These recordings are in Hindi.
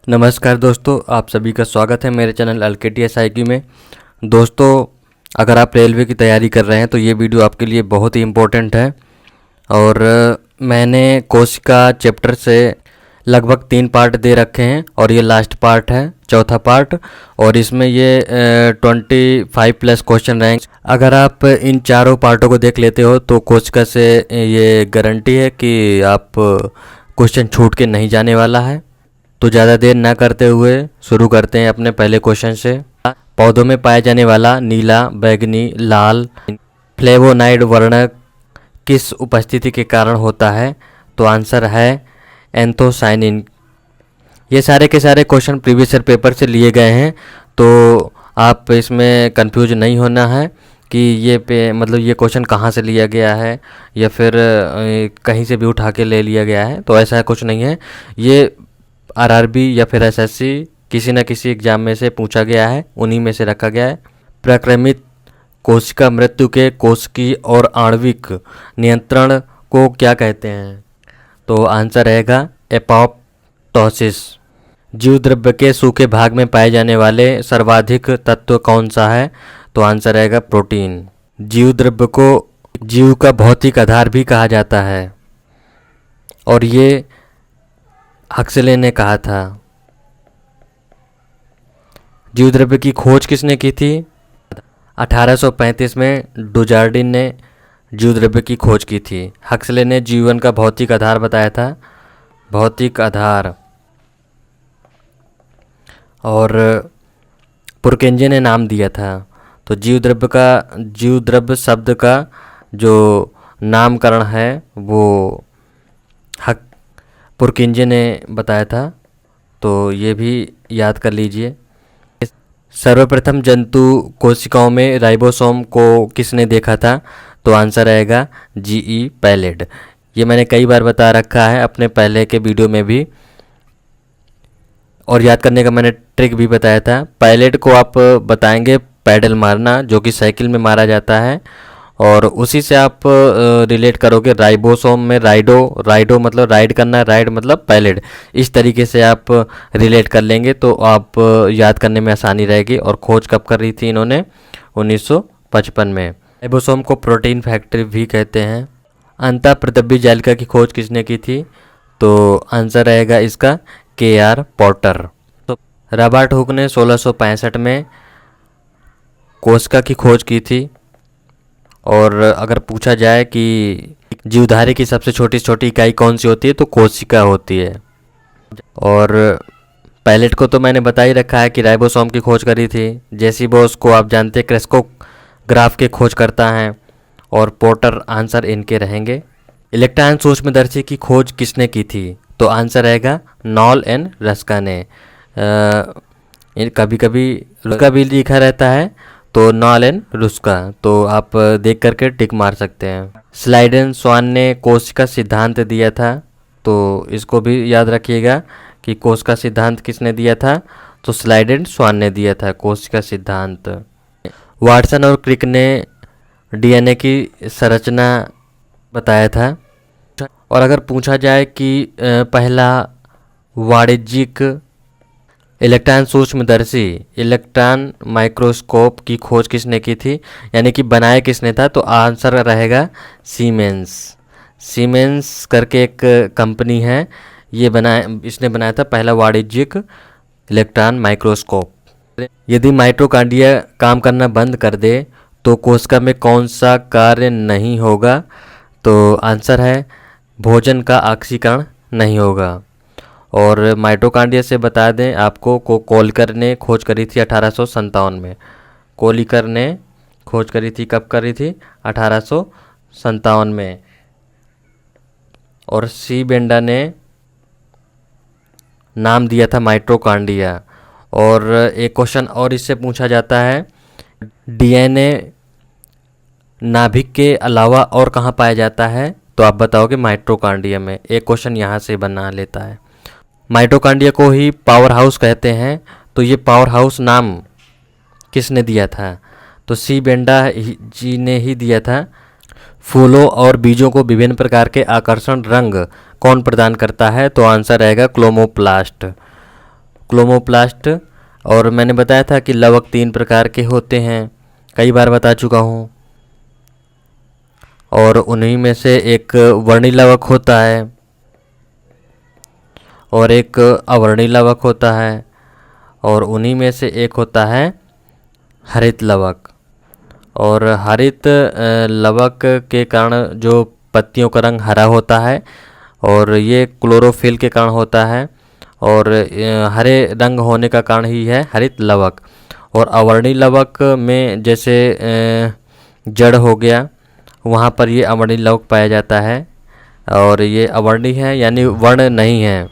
नमस्कार दोस्तों, आप सभी का स्वागत है मेरे चैनल LKTSIQ में। दोस्तों, अगर आप रेलवे की तैयारी कर रहे हैं तो ये वीडियो आपके लिए बहुत ही इम्पोर्टेंट है। और मैंने कोशिका चैप्टर से लगभग 3 पार्ट दे रखे हैं और ये लास्ट पार्ट है, चौथा पार्ट। और इसमें ये 25+ क्वेश्चन रहेंगे। अगर आप इन चारों पार्टों को देख लेते हो तो कोशिका से ये गारंटी है कि आप क्वेश्चन छूट के नहीं जाने वाला है। तो ज़्यादा देर ना करते हुए शुरू करते हैं अपने पहले क्वेश्चन से। पौधों में पाया जाने वाला नीला, बैगनी, लाल फ्लेवोनाइड वर्ण किस उपस्थिति के कारण होता है? तो आंसर है एंथोसाइनिन। ये सारे के सारे क्वेश्चन प्रीवियस ईयर पेपर से लिए गए हैं, तो आप इसमें कंफ्यूज नहीं होना है कि ये ये क्वेश्चन कहाँ से लिया गया है या फिर कहीं से भी उठा के ले लिया गया है। तो ऐसा कुछ नहीं है। ये RRB या फिर SSC किसी न किसी एग्जाम में से पूछा गया है, उन्हीं में से रखा गया है। प्रक्रमित कोशिका मृत्यु के कोशिकीय और आणविक नियंत्रण को क्या कहते हैं? तो आंसर रहेगा एपोप्टोसिस। जीव द्रव्य के सूखे भाग में पाए जाने वाले सर्वाधिक तत्व कौन सा है? तो आंसर रहेगा प्रोटीन। जीव द्रव्य को जीव का भौतिक आधार भी कहा जाता है और ये हक्सले ने कहा था। जीव द्रव्य की खोज किसने की थी? 1835 में डुजार्डिन ने जीव द्रव्य की खोज की थी। हक्सले ने जीवन का भौतिक आधार बताया था, भौतिक आधार। और पुरकेंजे ने नाम दिया था। तो जीव द्रव्य शब्द का जो नामकरण है वो पुरकेंजे ने बताया था, तो ये भी याद कर लीजिए। सर्वप्रथम जंतु कोशिकाओं में राइबोसोम को किसने देखा था? तो आंसर आएगा GE पैलेड। ये मैंने कई बार बता रखा है अपने पहले के वीडियो में भी, और याद करने का मैंने ट्रिक भी बताया था। पैलेड को आप बताएंगे पैडल मारना, जो कि साइकिल में मारा जाता है, और उसी से आप रिलेट करोगे राइबोसोम में राइडो मतलब राइड करना, राइड मतलब पैलेड। इस तरीके से आप रिलेट कर लेंगे तो आप याद करने में आसानी रहेगी। और खोज कब कर रही थी इन्होंने? 1955 में। राइबोसोम को प्रोटीन फैक्ट्री भी कहते हैं। अंतःप्रद्रव्य जालिका की खोज किसने की थी? तो आंसर रहेगा इसका KR पॉटर। तो रॉबर्ट हुक ने 1665 में कोशिका की खोज की थी। और अगर पूछा जाए कि जीवधारी की सबसे छोटी इकाई कौन सी होती है, तो कोशिका होती है। और पैलेट को तो मैंने बता ही रखा है कि राइबोसोम की खोज करी थी। जेसी बोस को आप जानते हैं क्रेस्कोग्राफ के खोज करता है। और पोर्टर आंसर इनके रहेंगे। इलेक्ट्रॉन सूक्ष्मदर्शी की खोज किसने की थी? तो आंसर रहेगा नॉल एंड रस्का ने। कभी कभी रुस्का भी लिखा रहता है, तो नॉल एंड रुस्का, तो आप देख करके टिक मार सकते हैं। स्लाइडेन स्वान ने कोशिका सिद्धांत दिया था, तो इसको भी याद रखिएगा कि कोशिका सिद्धांत किसने दिया था? तो स्लाइडेन स्वान ने दिया था कोशिका सिद्धांत। वाटसन और क्रिक ने DNA की संरचना बताया था। और अगर पूछा जाए कि पहला वाणिज्यिक इलेक्ट्रॉन सूक्ष्मदर्शी इलेक्ट्रॉन माइक्रोस्कोप की खोज किसने की थी, यानी कि बनाया किसने था? तो आंसर रहेगा सीमेंस करके एक कंपनी है, इसने बनाया था पहला वाणिज्यिक इलेक्ट्रॉन माइक्रोस्कोप। यदि माइटोकॉन्ड्रिया काम करना बंद कर दे तो कोशिका में कौन सा कार्य नहीं होगा? तो आंसर है भोजन का ऑक्सीकरण नहीं होगा। और माइटोकॉन्ड्रिया से बता दें आपको, कोलिकर ने खोज करी थी 1857 में। कोलिकर ने खोज करी थी, कब करी थी? 1857 में। और सी बेंडा ने नाम दिया था माइटोकॉन्ड्रिया। और एक क्वेश्चन और इससे पूछा जाता है, DNA नाभिक के अलावा और कहाँ पाया जाता है? तो आप बताओगे माइटोकॉन्ड्रिया में। एक क्वेश्चन यहाँ से बना लेता है। माइटोकॉन्ड्रिया को ही पावर हाउस कहते हैं, तो ये पावर हाउस नाम किसने दिया था? तो सी बेंडा जी ने ही दिया था। फूलों और बीजों को विभिन्न प्रकार के आकर्षण रंग कौन प्रदान करता है? तो आंसर रहेगा क्लोमोप्लास्ट। क्लोमोप्लास्ट। और मैंने बताया था कि लवक 3 प्रकार के होते हैं, कई बार बता चुका हूँ। और उन्हीं में से एक वर्णी लवक होता है और एक अवर्णी लवक होता है, और उन्हीं में से एक होता है हरित लवक। और हरित लवक के कारण जो पत्तियों का रंग हरा होता है, और ये क्लोरोफिल के कारण होता है, और हरे रंग होने का कारण ही है हरित लवक। और अवर्णी लवक में जैसे जड़ हो गया, वहाँ पर ये अवर्णी लवक पाया जाता है, और ये अवर्णी है यानी वर्ण नहीं है।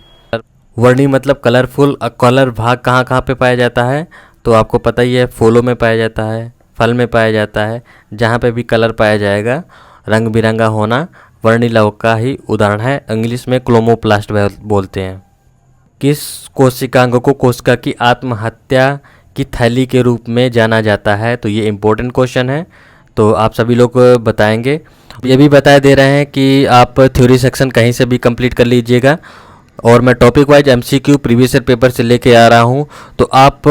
वर्णी मतलब कलरफुल। कलर भाग कहाँ कहाँ पे पाया जाता है तो आपको पता ही है, फूलों में पाया जाता है, फल में पाया जाता है। जहाँ पे भी कलर पाया जाएगा रंग बिरंगा होना वर्णी लवक का ही उदाहरण है। इंग्लिश में क्लोमोप्लास्ट बोलते हैं। किस कोशिकांग को कोशिका की आत्महत्या की थैली के रूप में जाना जाता है? तो ये इम्पोर्टेंट क्वेश्चन है, तो आप सभी लोग बताएंगे। ये भी बता दे रहे हैं कि आप थ्योरी सेक्शन कहीं से भी कंप्लीट कर लीजिएगा, और मैं topic wise MCQ previous year paper से लेके आ रहा हूँ, तो आप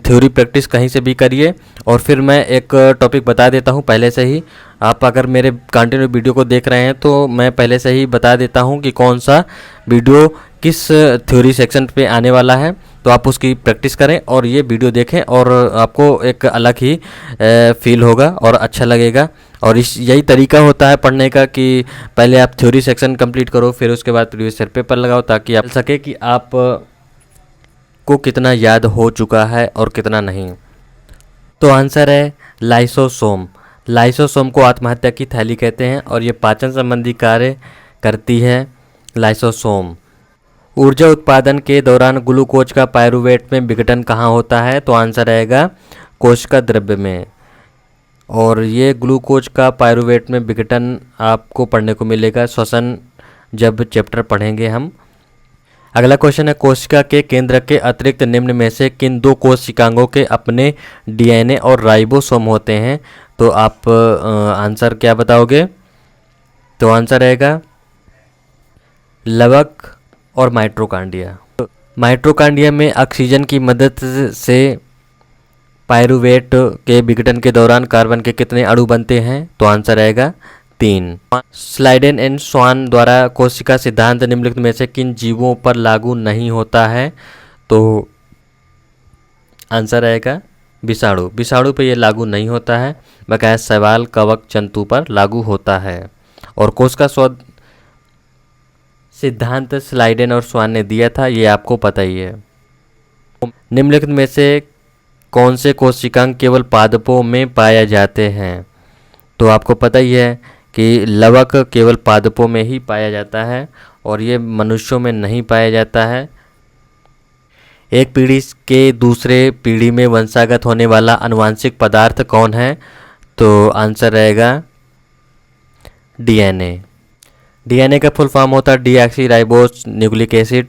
थ्योरी प्रैक्टिस कहीं से भी करिए। और फिर मैं एक टॉपिक बता देता हूँ पहले से ही। आप अगर मेरे कंटिन्यू वीडियो को देख रहे हैं तो मैं पहले से ही बता देता हूँ कि कौन सा वीडियो किस थ्योरी सेक्शन पे आने वाला है, तो आप उसकी प्रैक्टिस करें और ये वीडियो देखें, और आपको एक अलग ही फील होगा और अच्छा लगेगा। और इस यही तरीका होता है पढ़ने का कि पहले आप थ्योरी सेक्शन कंप्लीट करो, फिर उसके बाद प्रीवियस ईयर पेपर लगाओ, ताकि आप सके कि आप को कितना याद हो चुका है और कितना नहीं। तो आंसर है लाइसोसोम। लाइसोसोम को आत्महत्या की थैली कहते हैं, और ये पाचन संबंधी कार्य करती है लाइसोसोम। ऊर्जा उत्पादन के दौरान ग्लूकोज का पायरुवेट में विघटन कहाँ होता है? तो आंसर रहेगा कोशिका द्रव्य में। और ये ग्लूकोज का पायरुवेट में विघटन आपको पढ़ने को मिलेगा श्वसन जब चैप्टर पढ़ेंगे हम। अगला क्वेश्चन है, कोशिका के केंद्र के अतिरिक्त निम्न में से किन 2 कोशिकांगों के अपने डीएनए और राइबोसोम होते हैं? तो आप आंसर क्या बताओगे? तो आंसर रहेगा लवक और माइटोकॉन्ड्रिया। माइटोकॉन्ड्रिया में ऑक्सीजन की मदद से पायरुवेट के विघटन के दौरान कार्बन के कितने अणु बनते हैं? तो आंसर रहेगा 3। स्लाइडेन एंड स्वान द्वारा कोशिका सिद्धांत निम्नलिखित में से किन जीवों पर लागू नहीं होता है? तो आंसर रहेगा विषाणु। विषाणु पे ये लागू नहीं होता है, बकाया शैवाल, कवक, जंतु पर लागू होता है। और कोशिका शोध सिद्धांत स्लाइडेन और स्वान ने दिया था, ये आपको पता ही है। निम्नलिखित में से कौन से कोशिकांग केवल पादपों में पाए जाते हैं? तो आपको पता ही है कि लवक केवल पादपों में ही पाया जाता है, और ये मनुष्यों में नहीं पाया जाता है। एक पीढ़ी के दूसरे पीढ़ी में वंशागत होने वाला आनुवांशिक पदार्थ कौन है? तो आंसर रहेगा डीएनए। डीएनए का फुल फॉर्म होता है deoxy ribose nucleic acid.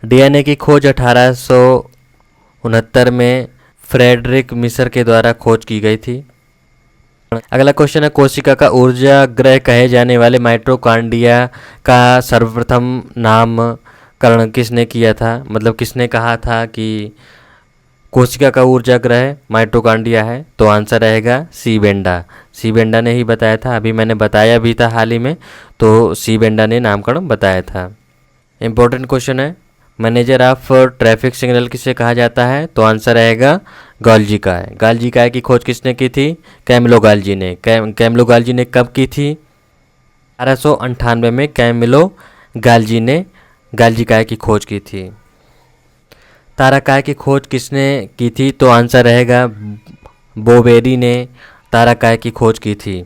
DNA की खोज 1869 में फ्रेडरिक मिशर के द्वारा खोज की गई थी। अगला क्वेश्चन है, कोशिका का ऊर्जा ग्रह कहे जाने वाले माइटोकॉन्ड्रिया का सर्वप्रथम नामकरण किसने किया था? मतलब किसने कहा था कि कोशिका का ऊर्जा ग्रह माइटोकॉन्ड्रिया है? तो आंसर रहेगा सीबेंडा। सीबेंडा ने ही बताया था, अभी मैंने बताया भी था हाल ही में, तो सीबेंडा ने नामकरण बताया था। इम्पोर्टेंट क्वेश्चन है, मैनेजर ऑफ ट्रैफिक सिग्नल किसे कहा जाता है? तो आंसर रहेगा गॉल्जी काय। गॉल्जी काय की खोज किसने की थी? कैमिलो गॉल्जी ने। कैमिलो गॉल्जी ने कब की थी? 1898 में कैमिलो गॉल्जी ने गॉल्जी काय की खोज की थी। ताराकाय की खोज किसने की थी? तो आंसर रहेगा बोवेरी ने ताराकाय की खोज की थी।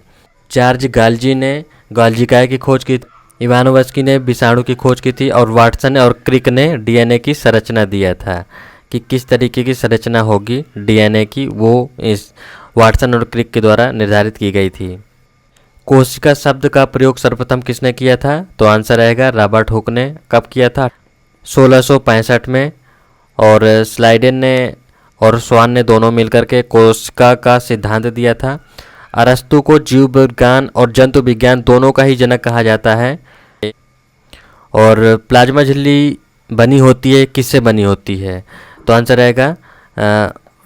चार्ज गाल्जी ने गॉल्जिकाय की खोज की थी। इवानोवस्की ने विषाणु की खोज की थी, और वाटसन और क्रिक ने डीएनए की संरचना दिया था कि किस तरीके की संरचना होगी डीएनए की, वो इस वाटसन और क्रिक के द्वारा निर्धारित की गई थी। कोशिका शब्द का प्रयोग सर्वप्रथम किसने किया था? तो आंसर रहेगा रॉबर्ट हुक ने। कब किया था? 1665 में। और स्लाइडेन ने और स्वान ने दोनों मिलकर के कोशिका का सिद्धांत दिया था। अरस्तु को जीव विज्ञान और जंतु विज्ञान दोनों का ही जनक कहा जाता है। और प्लाज्मा झिल्ली बनी होती है, किससे बनी होती है? तो आंसर रहेगा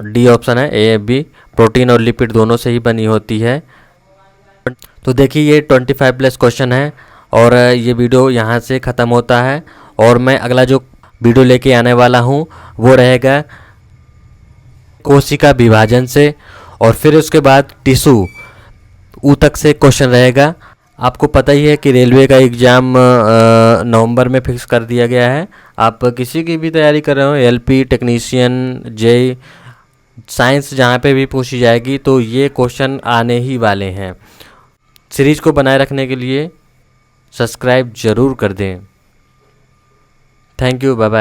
डी ऑप्शन है, ए बी, प्रोटीन और लिपिड दोनों से ही बनी होती है। तो देखिए ये 25 प्लस क्वेश्चन है और ये वीडियो यहाँ से ख़त्म होता है और मैं अगला जो वीडियो लेके आने वाला हूँ वो रहेगा कोशिका विभाजन से, और फिर उसके बाद टिश्यू ऊतक से क्वेश्चन रहेगा। आपको पता ही है कि रेलवे का एग्ज़ाम नवंबर में फिक्स कर दिया गया है। आप किसी की भी तैयारी कर रहे हो, एलपी, टेक्नीशियन, जेई, साइंस, जहाँ पे भी पूछी जाएगी तो ये क्वेश्चन आने ही वाले हैं। सीरीज़ को बनाए रखने के लिए सब्सक्राइब ज़रूर कर दें। Thank you, bye bye.